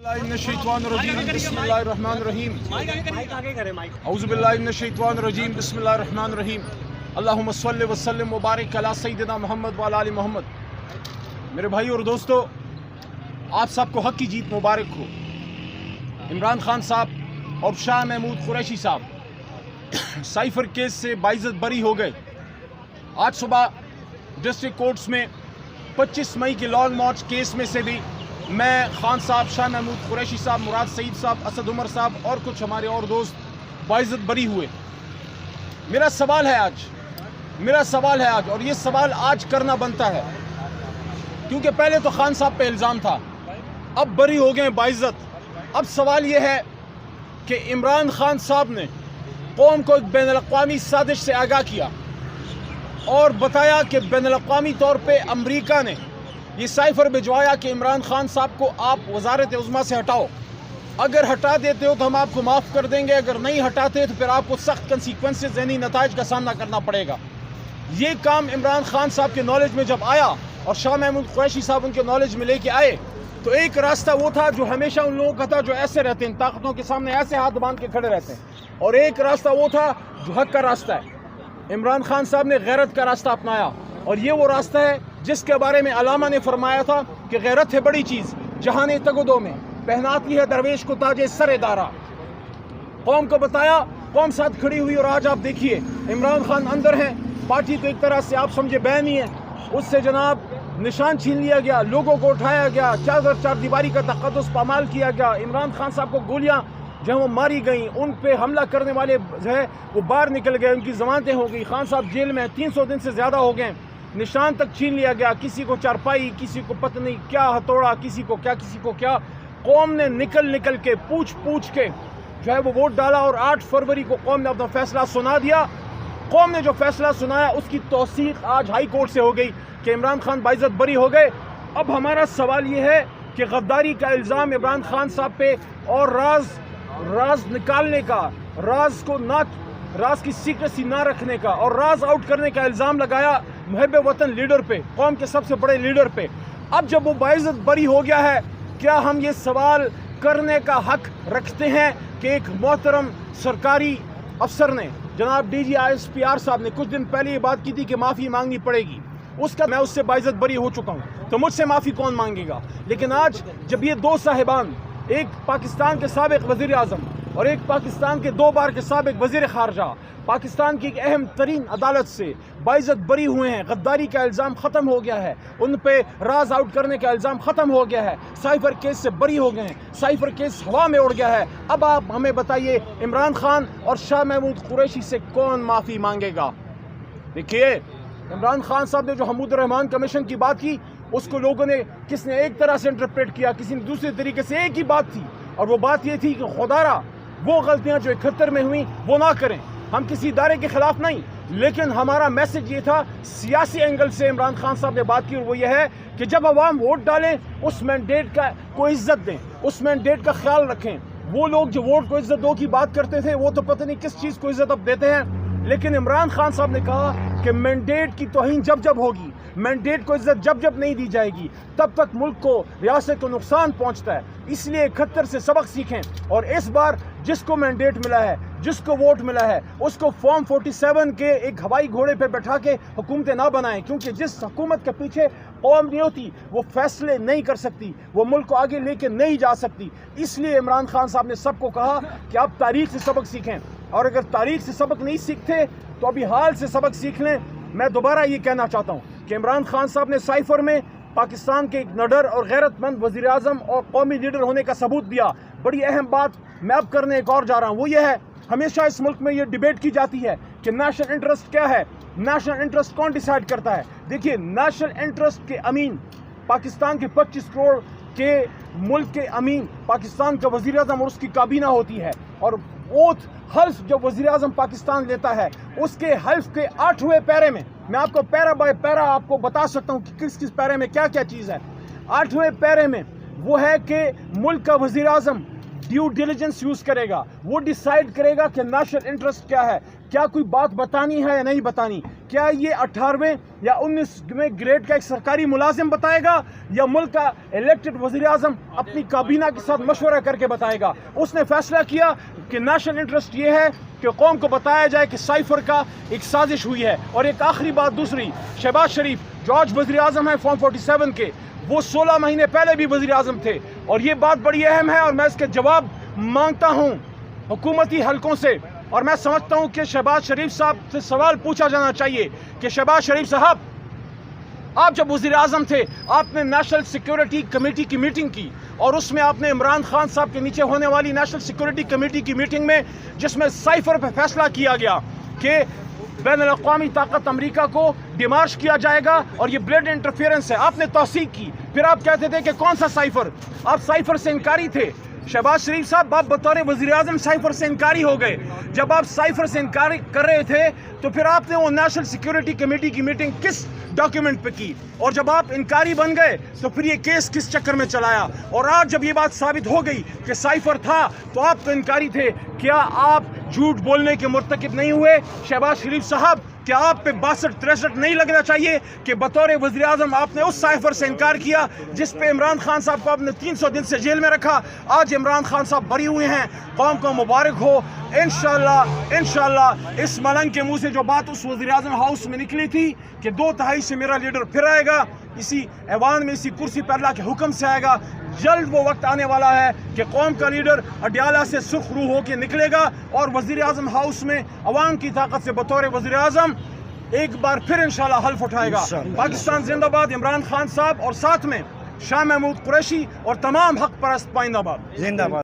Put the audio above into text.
बिस्मिल्लाहिर्रहमानिर्रहीम बिस्मिल्लाहिर्रहमानिर्रहीम अल्लाहुम्मा सल्लि व सल्लिम व बारिक अला सय्यिदिना मोहम्मद व अला आलि मोहम्मद। मेरे भाई और दोस्तों, आप सबको हक की जीत मुबारक हो। इमरान खान साहब और शाह महमूद कुरैशी साहब साइफर केस से बाइज्जत बरी हो गए। आज सुबह डिस्ट्रिक्ट कोर्ट्स में 25 मई के लॉन्ग मार्च केस में से भी मैं खान साहब, शाह महमूद कुरैशी साहब, मुराद सईद साहब, असद उमर साहब और कुछ हमारे और दोस्त बाइज्जत बरी हुए। मेरा सवाल है आज और ये सवाल आज करना बनता है, क्योंकि पहले तो खान साहब पे इल्ज़ाम था, अब बरी हो गए बाइज्जत। अब सवाल ये है कि इमरान खान साहब ने कौम को एक बैनुल-अक़वामी साजिश से आगाह किया और बताया कि बैनुल-अक़वामी तौर पे अमरीका ने ये साइफर भिजवाया कि इमरान खान साहब को आप वज़ारत उज़्मा से हटाओ, अगर हटा देते हो तो हम आपको माफ़ कर देंगे, अगर नहीं हटाते तो फिर आपको सख्त कंसीक्वेंसेस यानी नताइज का सामना करना पड़ेगा। ये काम इमरान खान साहब के नॉलेज में जब आया और शाह महमूद कुरैशी साहब उनके नॉलेज में लेके आए, तो एक रास्ता वो था जो हमेशा उन लोगों का था, जो ऐसे रहते हैं, ताकतों के सामने ऐसे हाथ बांध के खड़े रहते हैं, और एक रास्ता वो था जो हक का रास्ता है। इमरान खान साहब ने गैरत का रास्ता अपनाया, और ये वो रास्ता है जिसके बारे में अलामा ने फरमाया था कि गैरत है बड़ी चीज़, जहाने तगदो में पहनाती है दरवेश को ताजे सरे दारा। कौम को बताया, कौम साथ खड़ी हुई, और आज आप देखिए इमरान खान अंदर हैं, पार्टी को एक तरह से आप समझे बैन ही है, उससे जनाब निशान छीन लिया गया, लोगों को उठाया गया, चार दीवारी का तक़द्दुस पामाल किया गया। इमरान खान साहब को गोलियां जो वो मारी गई, उन पे हमला करने वाले जो है वो बाहर निकल गए, उनकी ज़मानतें हो गई। खान साहब जेल में 300 दिन से ज़्यादा हो गए, निशान तक छीन लिया गया, किसी को चारपाई, किसी को पत्नी क्या हथौड़ा, किसी को क्या। कौम ने निकल के पूछ के जो है वो वोट डाला, और 8 फरवरी को कौम ने अपना फैसला सुना दिया। कौम ने जो फैसला सुनाया उसकी तौसीक आज हाई कोर्ट से हो गई कि इमरान खान बाइज्जत बरी हो गए। अब हमारा सवाल ये है कि गद्दारी का इल्ज़ाम इमरान खान साहब पे और राज निकालने का, राज की सीक्रेसी ना रखने का और राज आउट करने का इल्ज़ाम लगाया मुहब्बे वतन लीडर पे, कौम के सबसे बड़े लीडर पे। अब जब वो बाइज्जत बरी हो गया है, क्या हम ये सवाल करने का हक रखते हैं कि एक मोहतरम सरकारी अफसर ने, जनाब DG ISPR साहब ने कुछ दिन पहले ये बात की थी कि माफ़ी मांगनी पड़ेगी, मैं उससे बाइज्जत बरी हो चुका हूँ, तो मुझसे माफ़ी कौन मांगेगा। लेकिन आज जब ये दो साहिबान, एक पाकिस्तान के साबिक वज़ीर आज़म और एक पाकिस्तान के 2 बार के साबिक वज़ीर ख़ारजा, पाकिस्तान की एक अहम तरीन अदालत से बाइज्जत बरी हुए हैं, गद्दारी का इल्ज़ाम ख़त्म हो गया है, उन पे राज आउट करने का इल्ज़ाम ख़त्म हो गया है, साइफर केस से बरी हो गए हैं, साइफर केस हवा में उड़ गया है। अब आप हमें बताइए, इमरान खान और शाह महमूद कुरैशी से कौन माफ़ी मांगेगा। देखिए, इमरान खान साहब ने जो हमूदुर रहमान कमीशन की बात की, उसको लोगों ने, किसने एक तरह से इंटरप्रेट किया, किसी ने दूसरे तरीके से। एक ही बात थी, और वो बात ये थी कि खुदारा वो गलतियां जो 71 में हुई वो ना करें। हम किसी इदारे के खिलाफ नहीं, लेकिन हमारा मैसेज ये था, सियासी एंगल से इमरान खान साहब ने बात की, और वो ये है कि जब अवाम वोट डालें उस मैंडेट को इज्जत दें, उस मैंडेट का ख्याल रखें। वो लोग जो वोट को इज्जत दो की बात करते थे, वो तो पता नहीं किस चीज़ को इज्जत अब देते हैं। लेकिन इमरान खान साहब ने कहा कि मैंडेट की तौहीन जब होगी, मैंडेट को इज्जत जब नहीं दी जाएगी, तब तक मुल्क को, रियासत को नुकसान पहुंचता है। इसलिए 71 से सबक सीखें, और इस बार जिसको मैंडेट मिला है, जिसको वोट मिला है, उसको फॉर्म 47 के एक हवाई घोड़े पे बैठा के हुकूमतें ना बनाएं, क्योंकि जिस हुकूमत के पीछे कौम नहीं होती वो फैसले नहीं कर सकती, वो मुल्क को आगे लेके नहीं जा सकती। इसलिए इमरान खान साहब ने सबको कहा कि आप तारीख से सबक सीखें, और अगर तारीख से सबक नहीं सीखते तो अभी हाल से सबक सीख लें। मैं दोबारा ये कहना चाहता हूँ कि इमरान खान साहब ने साइफर में पाकिस्तान के एक नडर और गैरतमंद वज़ीर आज़म और कौमी लीडर होने का सबूत दिया। बड़ी अहम बात मैं अब करने एक और जा रहा हूँ, वो ये है, हमेशा इस मुल्क में ये डिबेट की जाती है कि नेशनल इंटरेस्ट क्या है, नेशनल इंटरेस्ट कौन डिसाइड करता है। देखिए, नेशनल इंटरेस्ट के अमीन, पाकिस्तान के 25 करोड़ के मुल्क के अमीन, पाकिस्तान का वज़ीर आज़म और उसकी काबीना होती है, और ओथ हल्फ जब वज़ीर आज़म पाकिस्तान लेता है, उसके हल्फ के 8वें पैरे में, मैं आपको पैरा बाय पैरा आपको बता सकता हूँ कि किस पैरे में क्या चीज़ है। 8वें पैरे में वो है कि मुल्क का वज़ीर आज़म ड्यू डिलिजेंस यूज़ करेगा, वो डिसाइड करेगा कि नेशनल इंटरेस्ट क्या है, کیا کوئی بات بتانی ہے یا نہیں بتانی؟ کیا یہ 18ویں یا 19ویں گریڈ کا ایک سرکاری ملازم بتائے گا یا ملک کا الیکٹڈ وزیر اعظم اپنی کابینہ کے ساتھ مشورہ کر کے بتائے گا؟ اس نے فیصلہ کیا کہ نیشنل انٹرسٹ یہ ہے کہ قوم کو بتایا جائے کہ سائفر کا ایک سازش ہوئی ہے۔ اور ایک آخری بات دوسری، شہباز شریف جو آج وزیر اعظم ہیں فارم 47 کے، وہ 16 مہینے پہلے بھی وزیر اعظم تھے، اور یہ بات بڑی اہم ہے اور میں اس کے جواب مانگتا ہوں حکومتی حلقوں سے۔ اور میں سمجھتا ہوں کہ شہباز شریف صاحب سے سوال پوچھا جانا چاہیے کہ شہباز شریف صاحب، آپ جب وزیر اعظم تھے آپ نے نیشنل سیکیورٹی کمیٹی کی میٹنگ کی، اور اس میں آپ نے عمران خان صاحب کے نیچے ہونے والی نیشنل سیکیورٹی کمیٹی کی میٹنگ میں، جس میں سائفر پہ فیصلہ کیا گیا کہ بین الاقوامی طاقت امریکہ کو ڈیمارش کیا جائے گا اور یہ بلیڈ انٹرفیئرنس ہے، آپ نے توثیق کی۔ پھر آپ کہتے تھے کہ کون سا سائفر؟ آپ سائفر سے انکاری تھے۔ شہباز شریف صاحب آپ بطور وزیر اعظم سائفر سے انکاری ہو گئے۔ جب آپ سائفر سے انکاری کر رہے تھے تو پھر آپ نے وہ نیشنل سیکیورٹی کمیٹی کی میٹنگ کس ڈاکیومنٹ پہ کی؟ اور جب آپ انکاری بن گئے تو پھر یہ کیس کس چکر میں چلایا؟ اور آج جب یہ بات ثابت ہو گئی کہ سائفر تھا تو آپ تو انکاری تھے۔ کیا آپ جھوٹ بولنے کے مرتکب نہیں ہوئے؟ شہباز شریف صاحب، کیا آپ پہ 62-63 نہیں لگنا چاہیے کہ بطور وزیر اعظم آپ نے اس سائفر سے انکار کیا جس پہ عمران خان صاحب کو آپ نے 300 دن سے جیل میں رکھا؟ آج عمران خان صاحب بری ہوئے ہیں، قوم کو مبارک ہو۔ انشاءاللہ اس ملنگ کے منہ سے جو بات اس وزیر اعظم ہاؤس میں نکلی تھی کہ 2/3 سے میرا لیڈر پھر آئے گا، اسی ایوان میں اسی کرسی پر اللہ کے حکم سے آئے گا، جلد وہ وقت آنے والا ہے کہ قوم کا لیڈر اڈیالہ سے سرخ روح ہو کے نکلے گا اور وزیر اعظم ہاؤس میں عوام کی طاقت سے بطور وزیر اعظم ایک بار پھر انشاءاللہ حلف اٹھائے گا۔ پاکستان زندہ باد، عمران خان صاحب اور ساتھ میں شاہ محمود قریشی اور تمام حق پرست پائندہ باد۔ زندہ باد۔